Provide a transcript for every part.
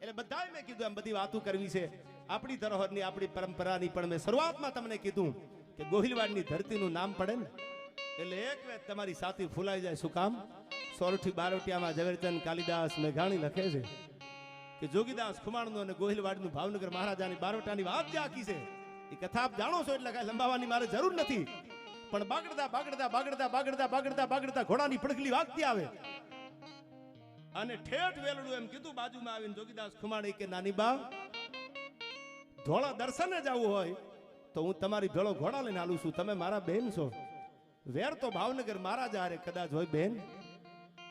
એટલે બધાય મેં કીધું એમ બધી વાતો કરવી છે આપણી ધરોહરની આપણી પરંપરાની, પણ મેં શરૂઆતમાં તમને કીધું કે ગોહિલવાડની ધરતીનું નામ પડે ને એટલે એક વેત તમારી સાથી ફૂલાઈ જાય. શું કામ? સોરઠી બારોટિયામાં ઝવેરચંદ કાલિદાસ મેઘાણી લખે છે કે જોગીદાસ ખુમાણનું અને ગોહિલવાડનું ભાવનગર મહારાજાની બારોટાની વાત જે આખી છે એ કથા આપ જાણો છો એટલે કાંઈ લંબાવવાની મારે જરૂર નથી. પણ બાગડતા બાગડતા બાગડતા બાગડતા બાગડતા બાગડતા ઘોડાની પડખલી વાગતી આવે અને ઠેઠ વેલડું એમ કીધું બાજુમાં આવીને જોગીદાસ ખુમાણી કે નાની બા ધોળા દર્શને જવું હોય તો હું તમારી ભેળો ઘોડા લઈને આલું છું, તમે મારા બેન છો. વેર તો ભાવનગર મહારાજા હારે કદાચ હોય બેન.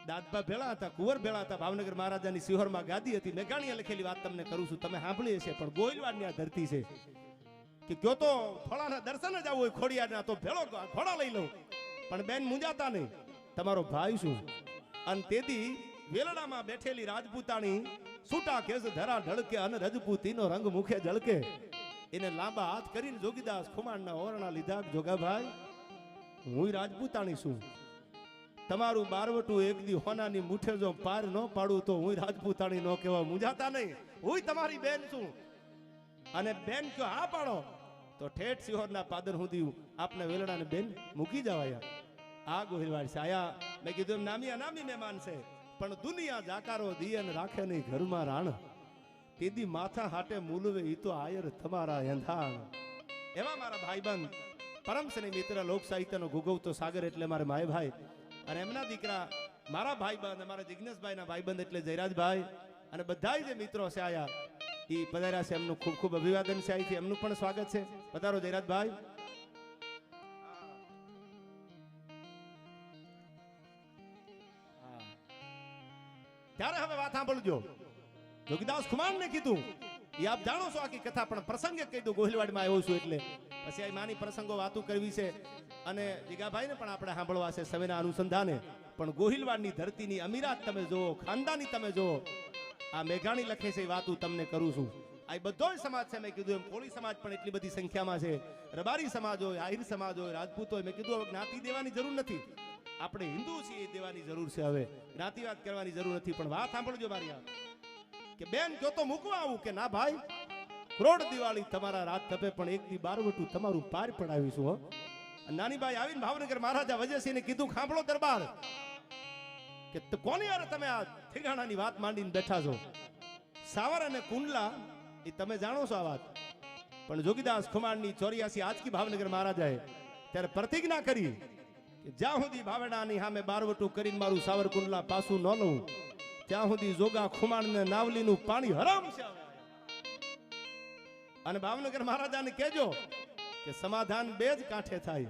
દાદબા ભેળા હતા, કુંવર ભેળા હતા. ભાવનગર મહારાજાની સિહોરમાં ગાદી હતી. મેઘાણીએ લખેલી વાત તમને કરું છું, તમે સાંભળી હશે. પણ ગોહિલવાડની આ ધરતી છે કે કયો તો થોડાના દર્શને જવું હોય ખોડિયારના તો ભેળો ઘોડા લઈ લઉં, પણ બેન મુંજાતા નહીં, તમારો ભાઈ છું. અને તેથી વેલડામાં બેઠેલી રાજપૂતાણી છૂટા કેસ ધરા ઢળકે અને રજપૂતીનો રંગ મુખે ઝળકે. એને લાંબા હાથ કરીને જોગીદાસ ખુમાણના ઓરણા લીધા. જોગાભાઈ હું રાજપૂતાણી છું, તમારું બારવટું એક દી હોનાની મુઠે જો પાર ન પાડું તો હું રાજપૂતાણી ન કહેવા. મુંજાતા નહીં, હું તમારી બેન છું. અને બેન કયો હા પાડો તો ઠેઠ સિહોરના પાદર સુધી આપને વેલડાને બેન મૂકી જવાયા. આ ગોહિલવાડ છે. આયા મેં કીધું એમ નામી અનામી મહેમાન છે, પણ દુનિયા જાકારો દિયન રાખે નહીં ઘરમાં રાણ. તેદી માથા હાટે મૂલવે ઈ તો આયર તમારા એંધાણ. એવા મારા ભાઈબંધ પરમ સ્નેહી મિત્ર લોક સાહિત્યનો ગુગવતો સાગર એટલે મારે માય ભાઈ અને એમના દીકરા મારા ભાઈબંધ અમારા જિજ્ઞેશભાઈના ભાઈબંધ એટલે જયરાજભાઈ અને બધા જે મિત્રો છે આયા એ પધાર્યા છે. એમનું ખૂબ ખૂબ અભિવાદન છે. અહીંથી એમનું પણ સ્વાગત છે. પધારો જયરાજભાઈ. ત્યારે હવે વાત સાંભળજો. જોગીદાસ ખુમાણને કીધું એ આપ જાણો છો આખી કથા, પણ પ્રસંગે કહી દઉં ગોહિલવાડમાં આવ્યો છું એટલે પછી આ માની પ્રસંગો વાતો કરવી છે અને જીગાભાઈને પણ આપણે સાંભળવા છે સમયના અનુસંધાને. પણ ગોહિલવાડની ધરતીની અમીરાત તમે જુઓ, ખાનદાની તમે જુઓ. આ મેઘાણી લખે છે એ વાતું તમને કરું છું. આ બધો સમાજ છે. મેં કીધું એમ કોળી સમાજ પણ એટલી બધી સંખ્યામાં છે, રબારી સમાજ હોય, આહિર સમાજ હોય, રાજપૂત હોય. મેં કીધું હવે જ્ઞાતિ દેવાની જરૂર નથી, આપણે હિન્દુ છીએ દેવાની જરૂર છે. હવે જ્ઞાતિવાદ કરવાની જરૂર નથી. પણ વાત સાંભળજો મારી આ કે બેન જો તો મૂકવા આવું કે ના ભાઈ કરોડ દિવાળી તમારા રાત તપે પણ એક દી બારવટું તમારું પાર પડાવીશું. હો નાની બાઈ આવીને ભાવનગર મહારાજા વજયસિંહને કીધું સાંભળો દરબાર કે કોની યાર તમે આ ઠેકાણાની વાત માંડીને બેઠા છો. સાવર અને કુંડલા એ તમે જાણો છો આ વાત, પણ જોગીદાસ ખુમાણની 84 આજકી ભાવનગર મહારાજાએ ત્યારે પ્રતિજ્ઞા કરી કે જ્યાં સુધી ભાવડાની સામે બારવટું કરીને મારું સાવર કુંડલા પાછું ન લઉં ત્યાં સુધી જોગા ખુમાણને નાવલીનું પાણી હરામ છે. અને ભાવનગર મહારાજાને કહેજો કે સમાધાન બે જ કાંઠે થાય,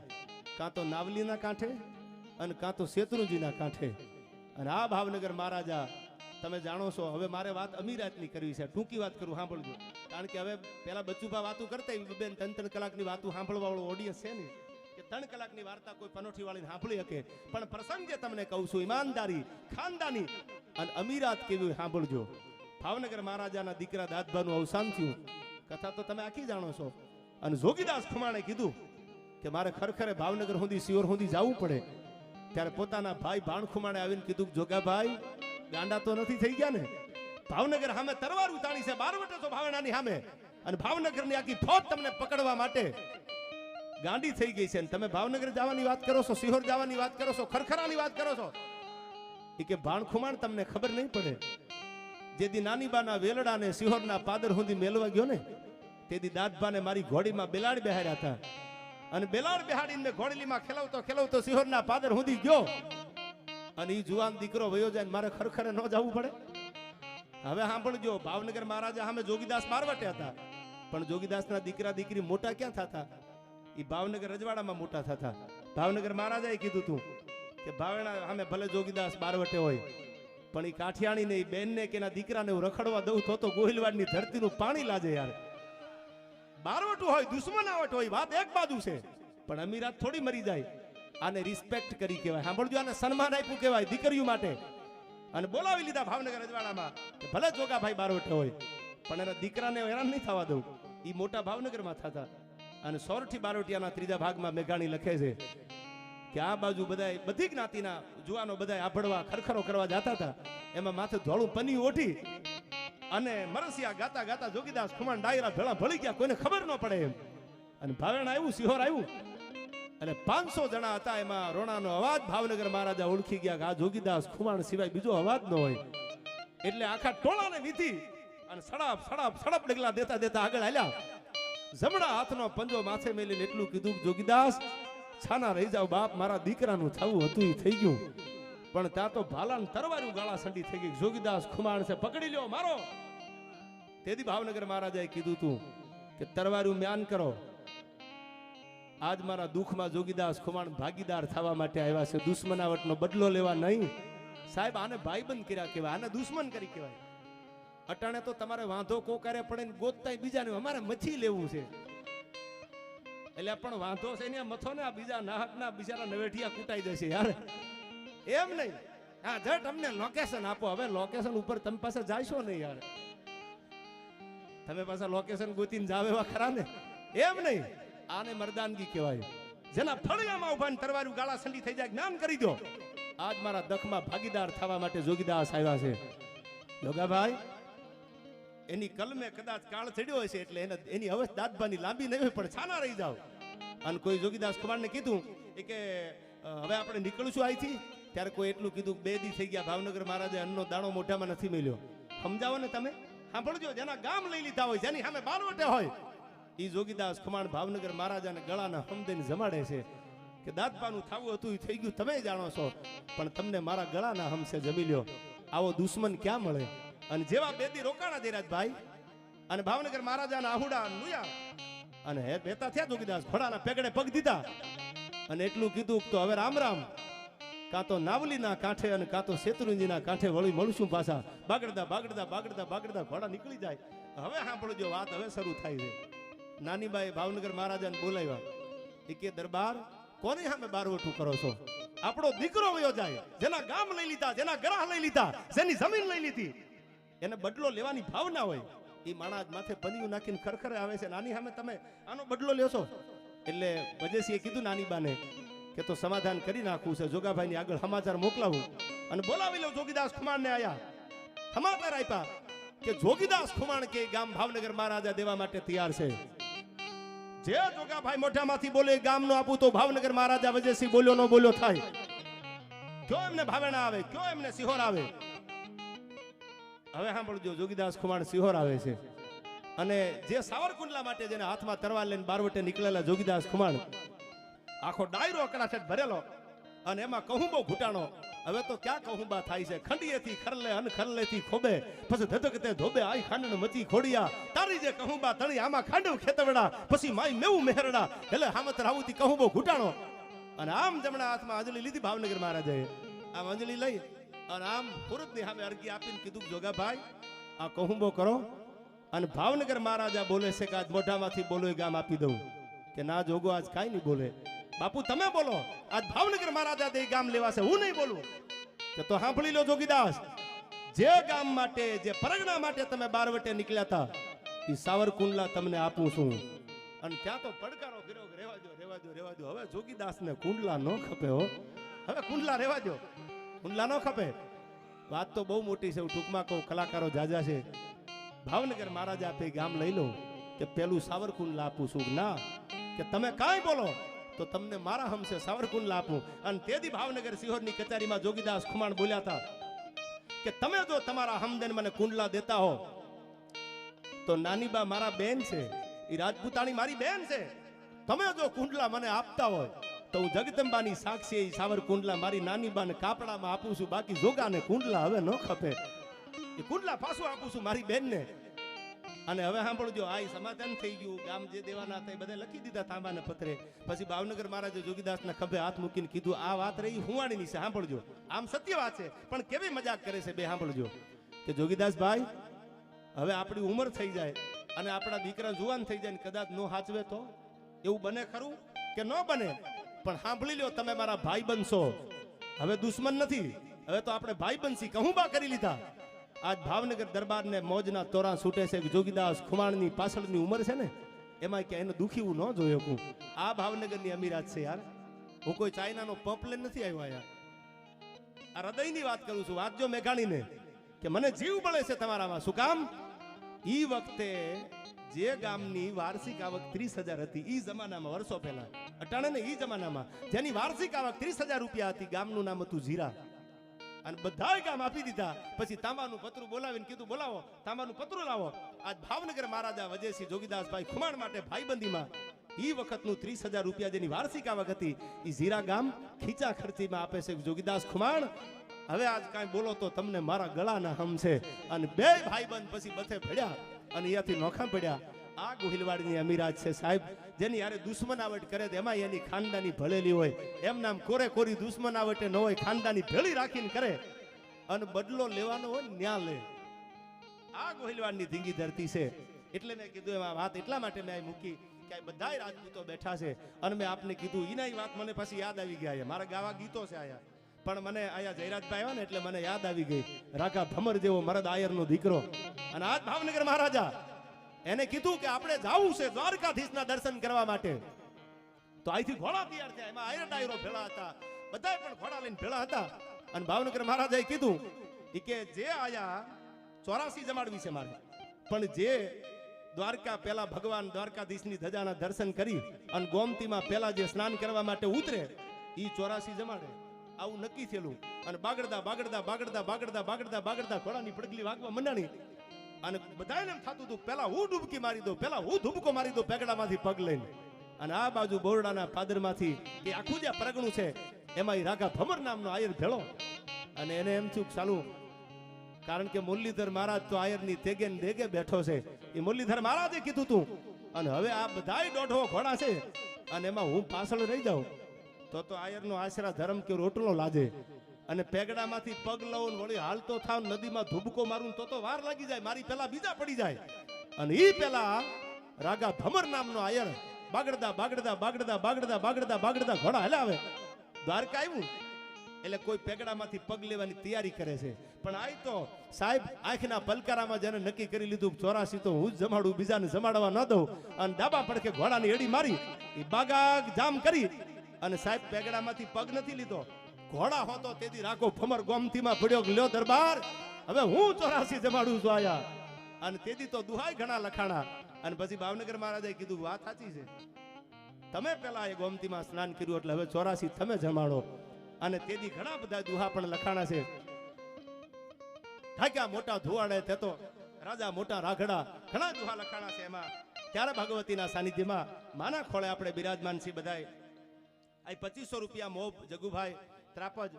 કાં તો નાવલીના કાંઠે અને કાં તો શેત્રુંજીના કાંઠે. અને આ ભાવનગર મહારાજા તમે જાણો છો. હવે મારે વાત અમીરાતની કરવી છે, ટૂંકી વાત કરું, સાંભળજો. કારણ કે હવે પેલા બચ્ચુભા વાતું કરતા બેન 3-3 કલાકની વાતું સાંભળવા વાળો ઓડિયન્સ છે ને કે 3 કલાકની વાર્તા કોઈ પનોઠી વાળીને સાંભળી શકે. પણ પ્રસંગ જે તમને કહું છું ઈમાનદારી, ખાનદાની અને અમીરાત કેવી સાંભળજો. ભાવનગર મહારાજાના દીકરા દાદબાનું અવસાન થયું, કથા તો તમે આખી જાણો છો. અને જોગીદાસ ખુમાણે કીધું કે મારે ખરેખર ભાવનગર સુધી સિયોર સુધી જવું પડે. ત્યારે પોતાના ભાઈ ભાણ ખુમાણે આવીને કીધું જોગાભાઈ ગાંડા તો નથી થઈ ગયા ને? ભાવનગર સામે તરવાર ઉતાણી છે, બારવટે તો ભાવનાની સામે, અને ભાવનગરની આખી ફોજ તમને પકડવા માટે ગાંડી થઈ ગઈ છે. તમે ભાવનગર જવાની વાત કરો છો, સિહોર જવાની વાત કરો છો, ખરખરાની વાત કરો છો. એ કે ભાણ ખુમાણ તમને ખબર નહીં પડે. જેદી નાનીબાના વેલડાને સિહોરના પાદર સુધી મેલવા ગયો ને તેદી દાદબાને મારી ઘોડીમાં બેલાડ બેહાડ્યા હતા. અને બેલાડ બેહાડીને ઘોડલીમાં ખેલવતો ખેલવતો સિહોરના પાદર સુધી ગયો. અને એ જુવાન દીકરો વયો જાય, મારે ખરખરે ન જવું પડે. હવે સાંભળજો, ભાવનગર મહારાજા સામે જોગીદાસ બારવટે હતા, પણ જોગીદાસના દીકરા દીકરી મોટા ક્યાં થતા? એ ભાવનગર રજવાડામાં મોટા થતા. ભાવનગર મહારાજાએ કીધું તું કે ભાવના સામે ભલે જોગીદાસ બારવટે હોય, પણ એ કાઠિયાણીને એ બેનને કે એના દીકરાને હું રખડવા દઉં તો ગોહિલવાડની ધરતીનું પાણી લાજે યાર. બારવટું હોય, દુશ્મનાવટ હોય, વાત એક બાજુ છે, પણ અમીરાત થોડી મરી જાય. આને રિસ્પેક્ટ કરી કહેવાય. સાંભળજો, આને સન્માન આપ્યું કહેવાય દીકરીઓ માટે. અને બોલાવી લીધા ભાવનગર રજવાડામાં કે ભલે જોગાભાઈ બારવટે હોય, પણ એના દીકરાને હેરાન નહીં થવા દઉં. એ મોટા ભાવનગરમાં થતા. અને સોરઠી બારોટિયાના 3જા ભાગમાં મેઘાણી લખે છે કે આ બાજુ બધાય બધી જ્ઞાતિના જુવાનો બધાય આભડવા ખરખરો કરવા જતા હતા. એમાં માથે ધોળું પની ઓઢી અને મરસિયા ગાતા ગાતા જોગીદાસ ખુમાણ ડાયરા ભેળા ભળી ગયા, કોઈને ખબર ન પડે એમ. અને ભાવેણ આવ્યું, સિહોર આવ્યું, અને 500 જણા હતા. એમાં રોણાનો અવાજ ભાવનગર મહારાજા ઓળખી ગયા કે આ જોગીદાસ ખુમાણ સિવાય બીજો અવાજ ન હોય. એટલે આખા ટોળાને વીધી અને સડપ સડપ સડપ ડગલા દેતા દેતા આગળ હાલ્યા. જમણા હાથનો પંજો માથે મેલીને એટલું કીધું, જોગીદાસ છાના રહી જાવ બાપ, મારા દીકરાનું થવું હતું એ થઈ ગયું. પણ ત્યાં તો ભાલાન તરવારું ગાળા સંડી થઈ ગઈ. જોગીદાસ ખુમાણ છે પકડી લ્યો મારો. તેથી ભાવનગર મહારાજાએ કીધું તું કે તરવારું મ્યાન કરો. આજ મારા દુઃખમાં જોગીદાસ ખુમાણ ભાગીદાર થવા માટે આવ્યા છે, દુશ્મનાવટનો બદલો લેવા નહીં. સાહેબ આને ભાઈબંધ કર્યા કહેવાય, આને દુશ્મન કરી કહેવાય. અટાણે તો તમારે વાંધો કોકારે પડે ને ગોતતાય બીજાને, અમારે મથી લેવું છે. એટલે પણ વાંધો છે ને મથો ને, આ બીજા નાહકના બિચારા નવેઠિયા કૂટાઈ જશે યાર, એમ નહીં. હા જટ અમને લોકેશન આપો. હવે લોકેશન ઉપર તમે પાસે જાયશો નહીં યાર, તમે પાછા લોકેશન ગોતીને જાવ એવા ખરા ને, એમ નહીં. આને મર્દાનગી કહેવાય. જેના ફળિયામાં ઉભા ને તરવારું ગાળા સંડી થઈ જાય, જ્ઞાન કરી દો. આજ મારા દખમાં ભાગીદાર થવા માટે જોગીદાસ આવ્યા છે. જોગાભાઈ એની કલમે કદાચ કાળ ચડ્યો હશે, એટલે એની અવસ્થા દાદબાની લાંબી નહીં હોય, પણ છાના રહી જાવ. અને કોઈ જોગીદાસ ખુમાણને કીધું કે હવે આપણે નીકળશું અહીંથી. ત્યારે કોઈ એટલું કીધું, 2 દી થઈ ગયા ભાવનગર મહારાજે અન્નનો દાણો મોઢામાં નથી મેલ્યો. સમજાવો ને તમે, સાંભળજો. જેના ગામ લઈ લીધા હોય, જેની સામે બારવટે હોય, એ જોગીદાસ ખુમાણ ભાવનગર મહારાજાને ગળાના હમદેને જમાડે છે કે દાદપાનું થવું હતું એ થઈ ગયું, તમે જાણો છો, પણ તમને મારા ગળાના હમસે જમી લ્યો. આવો દુશ્મન ક્યાં મળે? અને જેવા 2 દી રોકાણા ધીરાજભાઈ, અને ભાવનગર મહારાજાના આહુડા નુયા અને હે બેતા થયા. જોગીદાસ ઘોડાના પેગડે પગ દીધા અને એટલું કીધું તો હવે રામ રામ. કાં તો નાવલીના કાંઠે અને કાં તો શેત્રુંજીના કાંઠે વળી મળશું પાછા. બાગડતા બાગડતા બાગડતા બાગડતા ઘોડા નીકળી જાય. હવે સાંભળજો, વાત હવે શરૂ થાય છે. નાનીબાઈ ભાવનગર મહારાજાને બોલાવ્યા. એ કે દરબાર કોની સામે બારવટું કરો છો? આપણો દીકરો વયો જાય, જેના ગામ લઈ લીધા, જેના ગ્રહ લઈ લીધા, જેની જમીન લઈ લીધી, એને બદલો લેવાની ભાવના હોય. એ માણસ માથે પનિયું નાખીને ખરખરે આવે છે. નાની સામે તમે આનો બદલો લ્યો છો? એટલે વજેસીએ કીધું નાનીબાને કે તો સમાધાન કરી નાખવું છે. જોગાભાઈની આગળ સમાચાર મોકલાવું અને બોલાવી લઉં. જોગીદાસ ખુમાણને આયા, સમાચાર આપ્યા કે જોગીદાસ ખુમાણ કે ગામ ભાવનગર મહારાજા દેવા માટે તૈયાર છે. જે જોગાભાઈ મોઢામાંથી બોલે ગામ નો આપું તો ભાવનગર મહારાજા વજેસી બોલ્યો નો બોલ્યો થાય. કયો એમને ભાવેણા આવે, કયો એમને સિહોર આવે. હવે સાંભળજો, જોગીદાસ ખુમાણ સિહોર આવે છે. અને જે સાવરકુંડલા માટે જેને હાથમાં તરવાર લઈને બારવટે નીકળેલા જોગીદાસ ખુમાણ, આખો ડાયરો અકળાશેટ ભરેલો અને એમાં કહુંબો ઘૂંટાણો. હવે તો ક્યાં કહુંબા થાય છે? ખંડીએથી ખરલે અન ખરલેથી ખોબે, પછી ધધકતે ધોબે આઈ ખાંડણ મચી ખોડિયા. તારી જે કહુંબા તણી આમાં ખાંડવ ખેતવડા, પછી માઈ મેવું મેહરડા. એટલે હામત રાવુતી કહુંબો ઘૂંટાણો. અને આમ જમણા હાથમાં અંજલિ લીધી ભાવનગર મહારાજાએ. આમ અંજલિ લઈ અને આમ પુરુષની સામે અરજી આપીને કીધું, જોગાભાઈ આ કહુંબો કરો. અને ભાવનગર મહારાજા બોલે છે કે આજ મોઢામાંથી બોલો એ ગામ આપી દઉં. કે ના જોગો આજ કાંઈ નહીં બોલે. બાપુ તમે બોલો, આજ ભાવનગર મહારાજા દે ગામ લેવાશે, હું નહીં બોલું. કે તો સાંભળી લો જોગીદાસ, જે ગામ માટે, જે પરગણા માટે તમે બારવટે નીકળ્યા હતા, એ સાવરકુંડલા તમને આપું છું. અને ત્યાં તો પડકારો કર્યો, રેવા દો રેવા દો રેવા દો. હવે જોગીદાસને કુંડલા ન ખપે હો. હવે કુંડલા રેવા દો, કુંડલા ન ખપે. વાત તો બહુ મોટી છે. હું ટૂંકમાં કહું, કલાકારો જાજા છે. ભાવનગર મહારાજા આપે ગામ લઈ લો કે પેલું સાવરકુંડલા આપું છું. ના, કે તમે કાંઈ બોલો તો તમને મારા હમસે સાવરકુંડલા આપું. અને તેથી ભાવનગર સિહોરની કચેરીમાં જોગીદાસ ખુમાણ બોલ્યા હતા કે તમે જો તમારા હમદેન મને કુંડલા દેતા હો તો નાનીબા મારા બેન છે, એ રાજપૂતાણી મારી બેન છે. તમે જો કુંડલા મને આપતા હોય તો હું જગદંબાની સાક્ષી એ સાવરકુંડલા મારી નાનીબાને કાપડામાં આપું છું. બાકી જોગાને કુંડલા હવે ન ખપે. એ કુંડલા પાછું આપું છું મારી બેનને. અને હવે સાંભળજો, આ સમાધાન થઈ ગયું. ગામ જે દેવાના હતા એ બધા લખી દીધા તાંબાના પત્રે. પછી ભાવનગર મહારાજે જોગીદાસના ખભે હાથ મૂકીને કીધું, આ વાત રહી હુંવાણીની છે, સાંભળજો. આમ સત્ય વાત છે, પણ કેવી મજાક કરે છે બે. સાંભળજો કે જોગીદાસ ભાઈ, હવે આપણી ઉંમર થઈ જાય અને આપણા દીકરા જુવાન થઈ જાય ને કદાચ નો હાચવે તો એવું બને ખરું કે ન બને? પણ સાંભળી લો, તમે મારા ભાઈ બનશો. હવે દુશ્મન નથી, હવે તો આપણે ભાઈ બનશી. કહુંબા કરી લીધા. આજ ભાવનગર દરબારને મોજના તોરા છૂટે છે. જોગીદાસ ખુમાણની પાછળની ઉંમર છે ને, એમાં કે એને દુખી ન જોઈ શકું. આ ભાવનગરની અમીરાત છે યાર. હું કોઈ ચાઇનાનો પંપ લઈને નથી આવ્યો યાર. આ હૃદયની વાત કરું છું. વાંચજો મેઘાણીને કે મને જીવ બળે છે તમારામાં. શું કામ? ઈ વખતે જે ગામની વાર્ષિક આવક 30,000 હતી, ઈ જમાનામાં વર્ષો પહેલા, અટાણે ને ઈ જમાનામાં જેની વાર્ષિક આવક 30,000 રૂપિયા હતી, ગામનું નામ હતું જીરા. અને બધાય ગામ આપી દીધા. પછી તાંબાનું પતરું બોલાવીને કીધું બોલાવો, તાંબાનું પતરું લાવો. આજ ભાવનગર મહારાજા વજયસિંહ જોગીદાસભાઈ ખુમાણ માટે ભાઈબંધીમાં ઈ વખતનું 30,000 રૂપિયા જેની વાર્ષિક આવક હતી, ઈ જીરા ગામ ખીચા ખર્ચીમાં આપે છે જોગીદાસ ખુમાણ. હવે આજ કાંઈ બોલો તો તમને મારા ગળાના હમ છે. અને બે ભાઈબંધ પછી બથે ભળ્યા અને અહીંયાથી નોખા પડ્યા. આ ગોહિલવાડની અમીરાજ છે સાહેબ, જેની યારે દુશ્મનાવટ કરે તો એમાં એની ખાનદાની ભળેલી હોય. એમ નામ કોરે કોરી દુશ્મનાવટે ન હોય, ખાનદાની ભેળી રાખીને કરે અને બદલો લેવાનો હોય ન્યા લે. આ ગોહિલવાડની ધીંગી ધરતી છે. એટલે મેં કીધું એમાં વાત એટલા માટે મેં મૂકી કે બધાય રાજપૂતો બેઠા છે અને મેં આપને કીધું એના વાત મને પછી યાદ આવી ગયા. મારા ગાવા ગીતો છે આયા, પણ મને આયા જયરાજભાઈ આવ્યા ને એટલે મને યાદ આવી ગઈ. રાકા ભમર જેવો મરદ આયરનો દીકરો. અને આજ ભાવનગર મહારાજા એને કીધું કે આપણે જાવું છે દ્વારકાધીશના દર્શન કરવા માટે. તો અહીંથી ઘોડા તૈયાર થયા, એમાં આયર ડાયરો ભેળા હતા, બધાય પણ ઘોડા લઈને ભેળા હતા. અને ભાવનગર મહારાજાએ કીધું કે જે આયા 84 જમાડવી છે મારે, પણ જે દ્વારકા પેલા ભગવાન દ્વારકાધીશની ધજાના દર્શન કરી અને ગોમતીમાં પેલા જે સ્નાન કરવા માટે ઉતરે ઈ 84 જમાડે. આવું નક્કી થયેલું. અને બાગડતા બાગડતા બાગડતા બાગડતા બાગડતા બાગડતા ઘોડાની પડગલી વાગવા મંડાણી. અને બધાને એમ થતું હતું પેલા હું ડૂબકી મારી દઉં, પેલા હું ધુબકો મારી દઉં પેગડામાંથી પગ લઈને. અને આ બાજુ બોરડાના પાદરમાંથી એ આખું જે પરગણું છે એમાં રાગા ભમર નામનો આયર ભેળો. અને એને એમ થયું ચાલુ, કારણ કે મુરલીધર મહારાજ તો આયરની તેગે ને દેગે બેઠો છે. એ મુરલીધર મહારાજે કીધું તું અને હવે આ બધાય દોઢો ઘોડા છે અને એમાં હું પાછળ રહી જાઉં તો આયરનો આશરા ધર્મ કે રોટલો લાજે. અને પેગડામાંથી પગ લઉં વળી હાલતો થાવ નદીમાં ધુબકો મારું તો વાર લાગી જાય, મારી પેલા બીજા પડી જાય. અને ઈ પેલા રાગા ભમર નામનો આયર બાગડતા બાગડતા બાગડતા બાગડતા બાગડતા બાગડતા ઘોડા હલાવે. દ્વારકા આવ્યું એટલે કોઈ પેગડામાંથી પગ લેવાની તૈયારી કરે છે. પણ આ તો સાહેબ આંખના પલકારામાં જેને નક્કી કરી લીધું 84 તો હું જ જમાડું, બીજાને જમાડવા ન દઉં. અને ડાબા પડખે ઘોડાની એડી મારી એ બાગાગ જામ કરી અને સાહેબ પેગડામાંથી પગ નથી લીધો, ઘોડા હોતો તેથી રાખો ભમર ગોમતીમાં પડ્યો લ્યો દરબાર, હવે હું 84 જમાડું છું આયા. અને તેથી તો દુહાઈ ઘણા લખાણા. અને પછી ભાવનગર મહારાજે કીધું વાત સાચી છે, તમે પેલા એ ગોમતીમાં સ્નાન કર્યું એટલે હવે 84 તમે જમાડો. અને તેથી ઘણા બધા દુહા પણ લખાણા છે. ઠાક્યા મોટા ધુવાડે તે તો રાજા મોટા રાઘડા, ઘણા દુહા લખાણા છે એમાં. ત્યારે ભગવતીના સાનિધ્યમાં માના ખોળે આપણે બિરાજમાન છીએ બધાય. આ 2500 રૂપિયા મોબ જગુભાઈ ત્રાપજ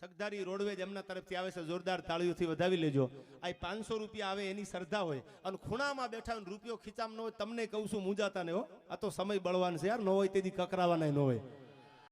છગધારી રોડવેજ એમના તરફથી આવે છે, જોરદાર તાળીઓથી વધાવી લેજો. આ 500 રૂપિયા આવે એની શ્રદ્ધા હોય અને ખૂણામાં બેઠા રૂપિયો ખીચામાં ન હોય. તમને કહું છું મૂંઝાતા ને હો, આ તો સમય બળવાન છે યાર, ન હોય તેથી કકરાવાના ન હોય.